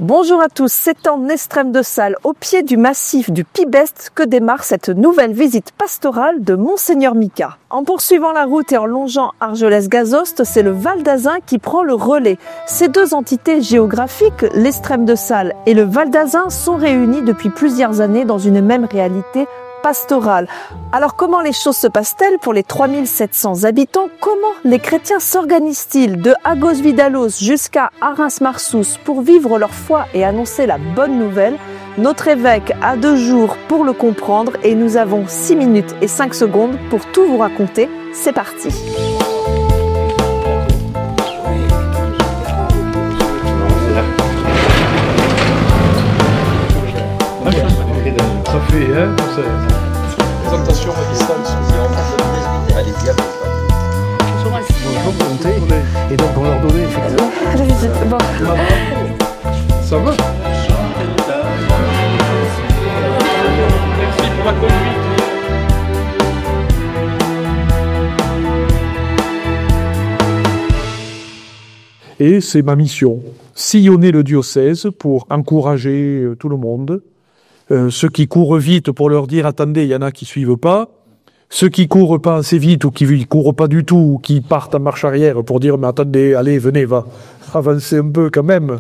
Bonjour à tous, c'est en Estrême de Salles, au pied du massif du Pibest, que démarre cette nouvelle visite pastorale de Monseigneur Mika. En poursuivant la route et en longeant Argelès-Gazost, c'est le Val d'Azun qui prend le relais. Ces deux entités géographiques, l'Estrême de Salles et le Val d'Azun, sont réunies depuis plusieurs années dans une même réalité pastorale. Alors comment les choses se passent-elles pour les 3700 habitants? Comment les chrétiens s'organisent-ils de Agos-Vidalos jusqu'à Arras-Marsous pour vivre leur foi et annoncer la bonne nouvelle? Notre évêque a 2 jours pour le comprendre et nous avons 6 minutes et 5 secondes pour tout vous raconter. C'est parti! Ça fait, hein, présentation à distance. Allez-y, et donc on leur donnait effectivement. La visite, bon. Ça va? Merci pour la conduite. Et c'est ma mission, sillonner le diocèse pour encourager tout le monde. Ceux qui courent vite pour leur dire « Attendez, il y en a qui suivent pas ». Ceux qui courent pas assez vite ou qui courent pas du tout ou qui partent en marche arrière pour dire « Mais attendez, allez, venez, va, avancez un peu quand même ».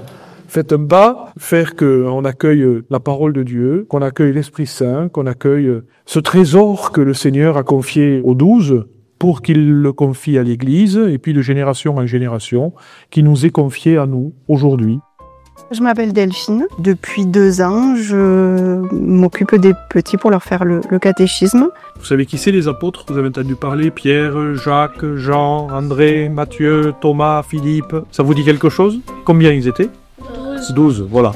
Faites un pas, faire qu'on accueille la parole de Dieu, qu'on accueille l'Esprit Saint, qu'on accueille ce trésor que le Seigneur a confié aux 12 pour qu'il le confie à l'Église et puis de génération en génération, qui nous est confié à nous aujourd'hui. Je m'appelle Delphine. Depuis 2 ans, je m'occupe des petits pour leur faire le catéchisme. Vous savez qui c'est les apôtres? Vous avez entendu parler? Pierre, Jacques, Jean, André, Matthieu, Thomas, Philippe. Ça vous dit quelque chose? Combien ils étaient? 12, voilà.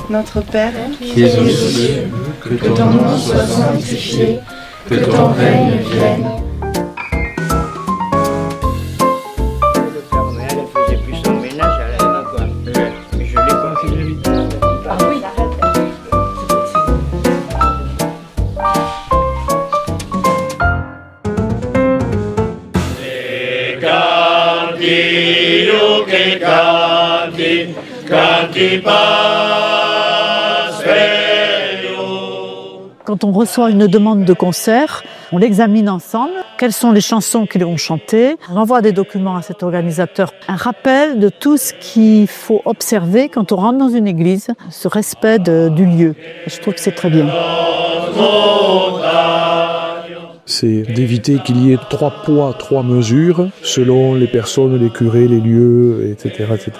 Notre Père, qui es aux cieux, que ton nom soit sanctifié, que ton règne vienne. Quand on reçoit une demande de concert, on l'examine ensemble. Quelles sont les chansons qu'ils vont chanter? On envoie des documents à cet organisateur. Un rappel de tout ce qu'il faut observer quand on rentre dans une église, ce respect du lieu. Et je trouve que c'est très bien. C'est d'éviter qu'il y ait 3 poids, 3 mesures, selon les personnes, les curés, les lieux, etc., etc.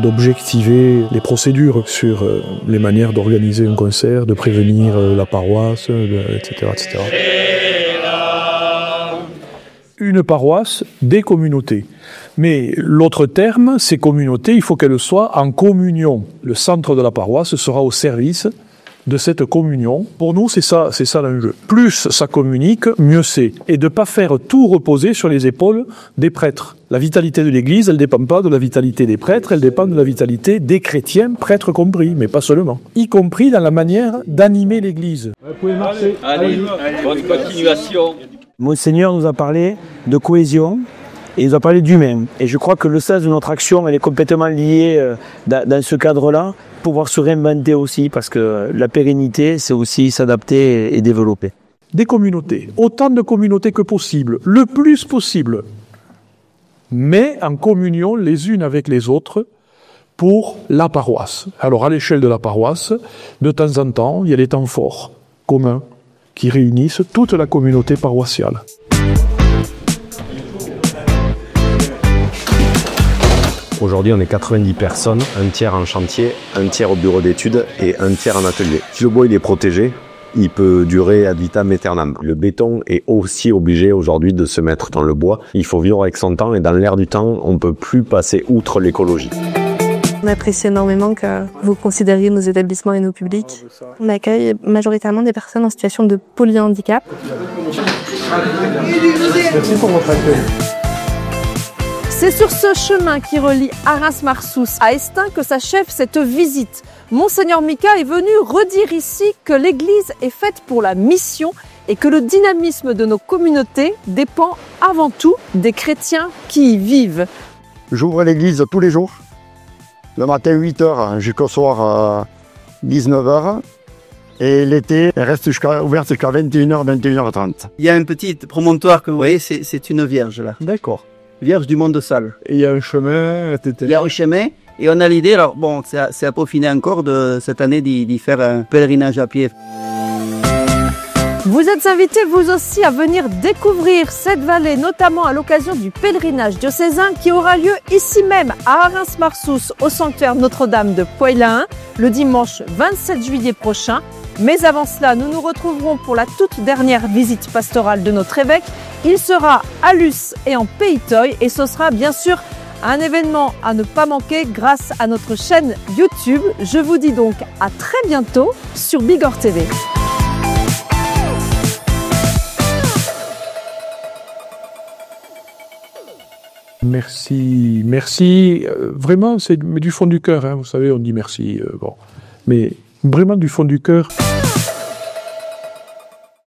D'objectiver les procédures sur les manières d'organiser un concert, de prévenir la paroisse, etc., etc. Une paroisse, des communautés. Mais l'autre terme, ces communautés, il faut qu'elles soient en communion. Le centre de la paroisse sera au service de cette communion. Pour nous, c'est ça l'enjeu. Plus ça communique, mieux c'est. Et de ne pas faire tout reposer sur les épaules des prêtres. La vitalité de l'Église, elle ne dépend pas de la vitalité des prêtres, elle dépend de la vitalité des chrétiens, prêtres compris, mais pas seulement. Y compris dans la manière d'animer l'Église. Vous pouvez marcher. Allez, bonne continuation. Monseigneur nous a parlé de cohésion et il nous a parlé d'humain. Et je crois que le sens de notre action, elle est complètement liée dans ce cadre-là, pouvoir se réinventer aussi, parce que la pérennité, c'est aussi s'adapter et développer. Des communautés, autant de communautés que possible, le plus possible, mais en communion les unes avec les autres pour la paroisse. Alors à l'échelle de la paroisse, de temps en temps, il y a des temps forts, communs, qui réunissent toute la communauté paroissiale. Aujourd'hui, on est 90 personnes, un tiers en chantier, un tiers au bureau d'études et un tiers en atelier. Si le bois il est protégé, il peut durer ad vitam aeternam. Le béton est aussi obligé aujourd'hui de se mettre dans le bois. Il faut vivre avec son temps et dans l'air du temps, on ne peut plus passer outre l'écologie. on apprécie énormément que vous considériez nos établissements et nos publics. On accueille majoritairement des personnes en situation de polyhandicap. Merci pour votre accueil. C'est sur ce chemin qui relie Arras-Marsous à Estaing que s'achève cette visite. Monseigneur Mika est venu redire ici que l'Église est faite pour la mission et que le dynamisme de nos communautés dépend avant tout des chrétiens qui y vivent. J'ouvre l'église tous les jours le matin 8h jusqu'au soir 19h. Et l'été, elle reste ouverte jusqu'à 21h, 21h30. Il y a un petit promontoire que vous voyez, c'est une vierge là. D'accord. Vierge du Mont de Salles. Et il y a un chemin, etc. Il y a un chemin et on a l'idée, alors bon, c'est à peaufiner encore de cette année d'y faire un pèlerinage à pied. Vous êtes invités vous aussi à venir découvrir cette vallée, notamment à l'occasion du pèlerinage diocésain qui aura lieu ici même à Arins-Marsous au sanctuaire Notre-Dame de Poix-Lahain le dimanche 27 juillet prochain. Mais avant cela, nous nous retrouverons pour la toute dernière visite pastorale de notre évêque. Il sera à Luce et en Pays Theuil et ce sera bien sûr un événement à ne pas manquer grâce à notre chaîne YouTube. Je vous dis donc à très bientôt sur Bigorre TV. Merci, merci. Vraiment, c'est du fond du cœur. Hein, vous savez, on dit merci. Bon, mais vraiment du fond du cœur.